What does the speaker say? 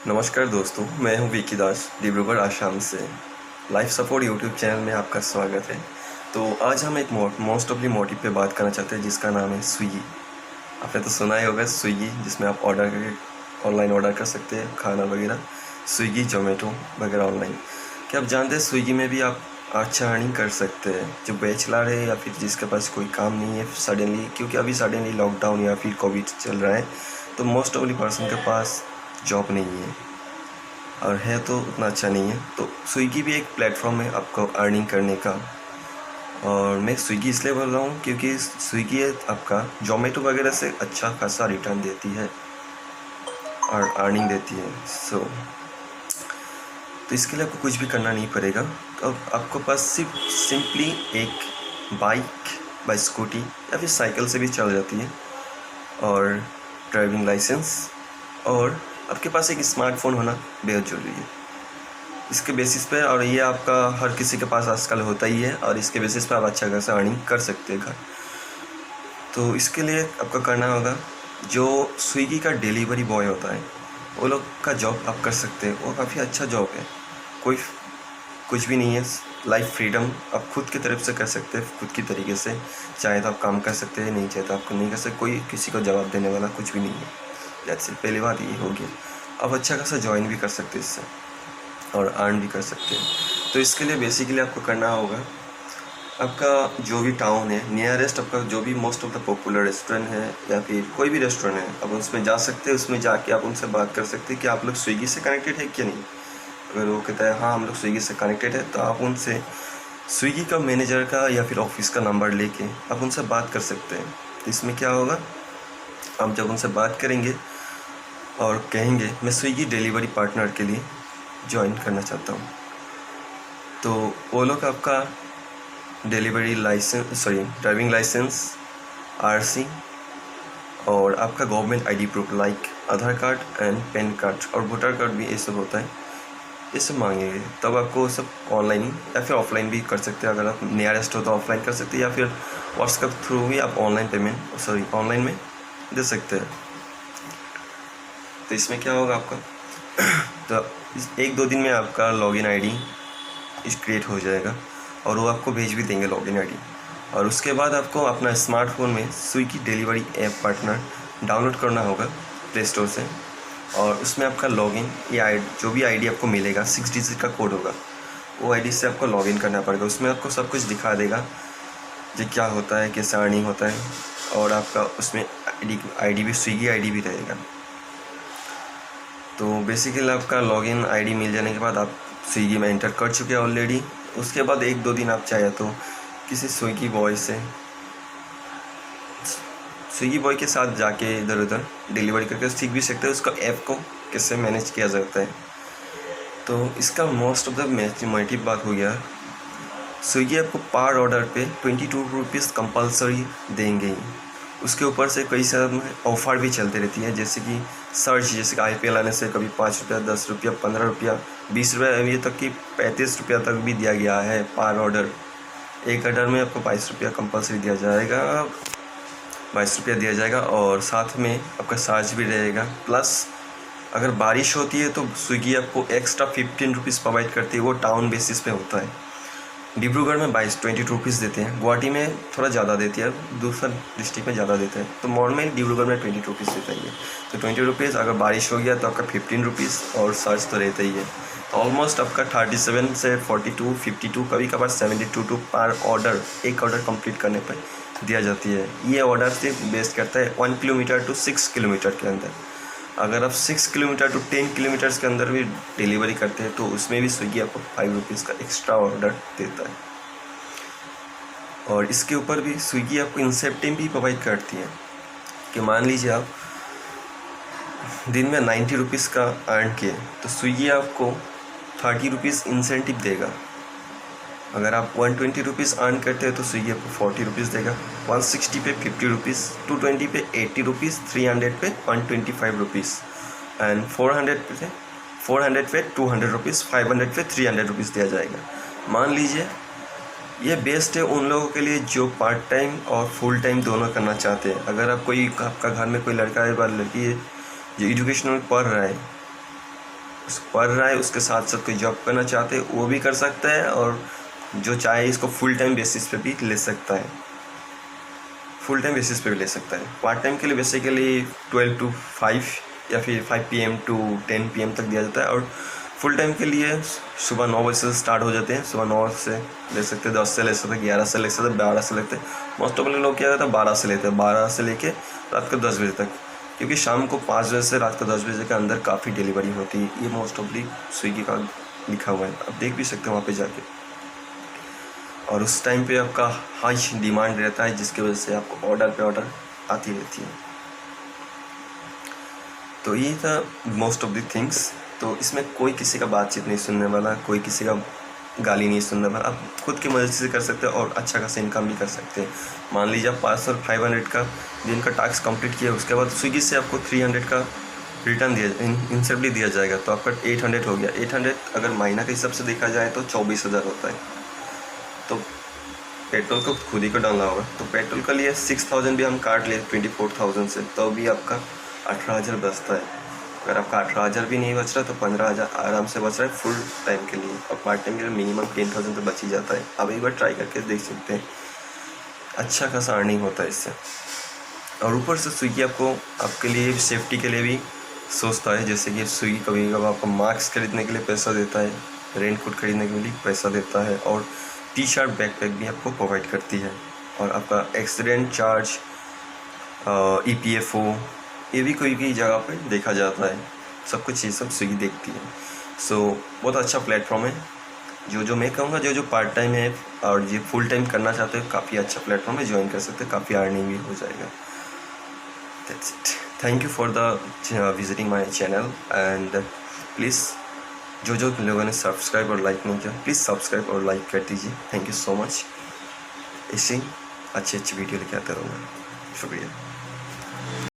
नमस्कार दोस्तों, मैं हूं विकी दास डिब्रूगढ़ आसाम से। लाइफ सपोर्ट यूट्यूब चैनल में आपका स्वागत है। तो आज हम एक मोस्ट ऑफली मोटिव पे बात करना चाहते हैं जिसका नाम है स्विगी। आपने तो सुना ही होगा स्विगी, जिसमें आप ऑर्डर करके ऑनलाइन ऑर्डर कर सकते हैं खाना वगैरह। स्विगी, जोमेटो वगैरह ऑनलाइन। क्या आप जानते हैं स्विगी में भी आप अच्छा अर्निंग कर सकते हैं? जो बैचलर है या फिर जिसके पास कोई काम नहीं है सडनली, क्योंकि अभी सडनली लॉकडाउन या फिर कोविड चल रहा है, तो मोस्ट ऑफली पर्सन के पास जॉब नहीं है, और है तो उतना अच्छा नहीं है। तो स्विगी भी एक प्लेटफॉर्म है आपको अर्निंग करने का। और मैं स्विगी इसलिए बोल रहा हूँ क्योंकि स्विगी आपका जोमेटो वगैरह से अच्छा खासा रिटर्न देती है और अर्निंग देती है। तो इसके लिए आपको कुछ भी करना नहीं पड़ेगा। तो आपको पास सिर्फ सिंपली एक बाइक स्कूटी या फिर साइकिल से भी चल जाती है, और ड्राइविंग लाइसेंस, और आपके पास एक स्मार्टफोन होना बेहद ज़रूरी है। इसके बेसिस पे, और ये आपका हर किसी के पास आजकल होता ही है, और इसके बेसिस पे आप अच्छा खासा अर्निंग कर सकते हैं घर। तो इसके लिए आपको करना होगा, जो स्विगी का डिलीवरी बॉय होता है वो लोग का जॉब आप कर सकते हैं। वो काफ़ी अच्छा जॉब है, कोई कुछ भी नहीं है। लाइफ फ्रीडम आप खुद की तरफ से कर सकते हैं, खुद की तरीके से। चाहे तो आप काम कर सकते हैं, नहीं चाहे तो आपको नहीं कर सकते। कोई किसी को जवाब देने वाला कुछ भी नहीं है। That's it. पहली बात ये होगी, आप अच्छा खासा ज्वाइन भी कर सकते हैं इससे, और अर्न भी कर सकते हैं। तो इसके लिए बेसिकली आपको करना होगा, आपका जो भी टाउन है नियरेस्ट, आपका जो भी most of the popular restaurant है या फिर कोई भी रेस्टोरेंट है, आप उसमें जा सकते हैं। उसमें जाके आप उनसे बात कर सकते हैं कि आप लोग स्विगी से कनेक्टेड है क्या नहीं। अगर वो कहता है हाँ हम लोग स्विगी से कनेक्टेड है, तो आप उनसे स्विगी का मैनेजर का या फिर ऑफिस का नंबर लेके आप उनसे बात कर सकते हैं। तो इसमें क्या होगा, आप जब उनसे बात करेंगे और कहेंगे मैं स्विगी डिलीवरी पार्टनर के लिए ज्वाइन करना चाहता हूँ, तो वो लोग आपका ड्राइविंग लाइसेंस, आरसी, और आपका government ID proof like Aadhaar card and pan card और वोटर कार्ड भी ये सब होता है, ये सब मांगेंगे। तब आपको सब ऑनलाइन या फिर ऑफलाइन भी कर सकते हैं। अगर आप नियरेस्ट हो तो ऑफलाइन कर सकते हैं, या फिर व्हाट्सएप थ्रू भी आप ऑनलाइन में दे सकते हैं। तो इसमें क्या होगा आपका तो 1-2 दिन में आपका लॉगिन आईडी क्रिएट हो जाएगा, और वो आपको भेज भी देंगे लॉगिन आईडी। और उसके बाद आपको अपना स्मार्टफोन में Swiggy delivery app partner download करना होगा प्ले स्टोर से, और उसमें आपका लॉगिन या जो भी आईडी आपको मिलेगा 6 डिजिट का कोड होगा, वो आईडी से आपको लॉगिन करना पड़ेगा। उसमें आपको सब कुछ दिखा देगा जो क्या होता है, कैसे अर्निंग होता है, और आपका उसमें आईडी भी स्विगी आईडी भी रहेगा। तो बेसिकली आपका लॉगिन आईडी मिल जाने के बाद आप स्विगी में एंटर कर चुके हैं ऑलरेडी। उसके बाद 1-2 दिन आप चाहे तो किसी स्विगी बॉय के साथ जाके इधर उधर डिलीवरी करके सीख भी सकते हैं उसका ऐप को कैसे मैनेज किया जाता है। तो इसका मोस्ट ऑफ द मोटिव बात हो गया, स्विगी आपको पर ऑर्डर पे 22 रुपीज़ कंपल्सरी देंगे ही। उसके ऊपर से कई सारे ऑफ़र भी चलती रहती है, जैसे कि सर्च, जैसे कि IPL आने से कभी 5 रुपया, 10 रुपया, 15 रुपया, 20 रुपया, ये तक कि 35 रुपया तक भी दिया गया है पर ऑर्डर। एक ऑर्डर में आपको 22 रुपया कंपल्सरी दिया जाएगा, 22 रुपया दिया जाएगा, और साथ में आपका चार्ज भी रहेगा। प्लस अगर बारिश होती है तो स्विगी आपको एक्स्ट्रा 15 रुपीज़ प्रोवाइड करती है। वो टाउन बेसिस पे होता है। डिब्रूगढ़ में 22 रुपीज़ देते हैं, गुवाहाटी में थोड़ा ज़्यादा देती है, दूसरा डिस्ट्रिक्ट में ज़्यादा देते हैं। तो मॉल में डिब्रूगढ़ में 20 रुपीज़ देता ही है। तो 20 रुपीज़, अगर बारिश हो गया तो आपका 15 रुपीज़, और चार्ज तो रहता ही है। तो ऑलमोस्ट आपका 37 से 42, 52, कभी कभार 72 पर ऑर्डर, एक ऑर्डर कंप्लीट करने पर दिया जाती है। ये ऑर्डर सिर्फ बेस्ड करता है 1 किलोमीटर टू 6 किलोमीटर के अंदर। अगर आप 6 किलोमीटर टू 10 किलोमीटर्स के अंदर भी डिलीवरी करते हैं तो उसमें भी स्विगी आपको 5 रुपीज़ का एक्स्ट्रा ऑर्डर देता है। और इसके ऊपर भी स्विगी आपको इंसेंटिव भी प्रोवाइड करती है, कि मान लीजिए आप दिन में 90 रुपीज़ का अर्न किए तो स्विगी आपको 30 रुपीज़ इंसेंटिव देगा। अगर आप 120 रुपीज़ अर्न करते हैं तो स्विगी आपको 40 रुपीज़ देगा, 160 पे 50 रुपीज़, 220 पे 80 रुपीज़, 300 पे 125 रुपीज़, एंड 400 पे 200 रुपीज़, 500 पे 300 रुपीज़ दिया जाएगा। मान लीजिए ये बेस्ट है उन लोगों के लिए जो पार्ट टाइम और फुल टाइम दोनों करना चाहते हैं। अगर आपका घर में कोई लड़का है या लड़की है जो एजुकेशनल पढ़ रहा है, पढ़ रहा है उसके साथ साथ कोई जॉब करना चाहते हैं वो भी कर सकता है, और जो चाहे इसको फुल टाइम बेसिस पे भी ले सकता है, फुल टाइम बेसिस पे भी ले सकता है। पार्ट टाइम के लिए बेसिकली 12 to 5 या फिर 5 PM to 10 PM तक दिया जाता है, और फुल टाइम के लिए सुबह 9 बजे से स्टार्ट हो जाते हैं। सुबह 9 से ले सकते हैं, 10 से ले सकते हैं, 11 से ले सकते हैं, 12 से लेते हैं। मोस्ट ऑफ लोग क्या करते हैं 12 से लेते हैं, 12 से लेके रात को 10 बजे तक, क्योंकि शाम को 5 बजे से रात को 10 बजे के अंदर काफ़ी डिलीवरी होती है। ये मोस्ट ऑफली स्विगी का लिखा हुआ है, आप देख भी सकते हैं वहाँ पे जाके। और उस टाइम पे आपका हाई डिमांड रहता है, जिसकी वजह से आपको ऑर्डर पे ऑर्डर आती रहती है। तो ये था मोस्ट ऑफ द थिंग्स। तो इसमें कोई किसी का बातचीत नहीं सुनने वाला, कोई किसी का गाली नहीं सुनने वाला, आप खुद की मर्जी से कर सकते हैं और अच्छा खासा इनकम भी कर सकते हैं। मान लीजिए आप 500 और 500 का दिन का टास्क कंप्लीट किया, उसके बाद स्विगी से आपको 300 का रिटर्न इंसेंटिव दिया जाएगा, तो आपका 800 हो गया। 800 अगर महीना के हिसाब से देखा जाए तो 24,000 होता है। तो पेट्रोल को खुद ही को डालना होगा, तो पेट्रोल के लिए 6,000 भी हम काट ले 24,000 से, तो भी आपका 18,000 बचता है। अगर आपका 18,000 भी नहीं बच रहा तो 15,000 आराम से बच रहा है फुल टाइम के लिए, और पार्ट टाइम के लिए मिनिमम 10,000 तो बच ही जाता है। आप एक बार ट्राई करके देख सकते हैं, अच्छा खासा अर्निंग होता है इससे। और ऊपर से स्विगी आपको आपके लिए सेफ्टी के लिए भी सोचता है, जैसे कि स्विगी कभी कभी आपको मास्क खरीदने के लिए पैसा देता है, रेन कोट खरीदने के लिए पैसा देता है, और टी-शर्ट बैकपैक भी आपको प्रोवाइड करती है। और आपका एक्सीडेंट चार्ज, EPFO ये भी कोई भी जगह पे देखा जाता है, सब कुछ ये सब स्विगी देखती है। सो बहुत अच्छा प्लेटफॉर्म है। जो मैं कहूँगा, जो पार्ट टाइम है और ये फुल टाइम करना चाहते हो, काफ़ी अच्छा प्लेटफॉर्म है, ज्वाइन कर सकते हैं, काफ़ी अर्निंग भी हो जाएगा। That's it. Thank you for the visiting my channel, and please जो लोगों ने सब्सक्राइब और लाइक नहीं किया, प्लीज़ सब्सक्राइब और लाइक कर दीजिए। Thank you so much. ऐसे ही अच्छी वीडियो लेके आते रहूँगा। शुक्रिया।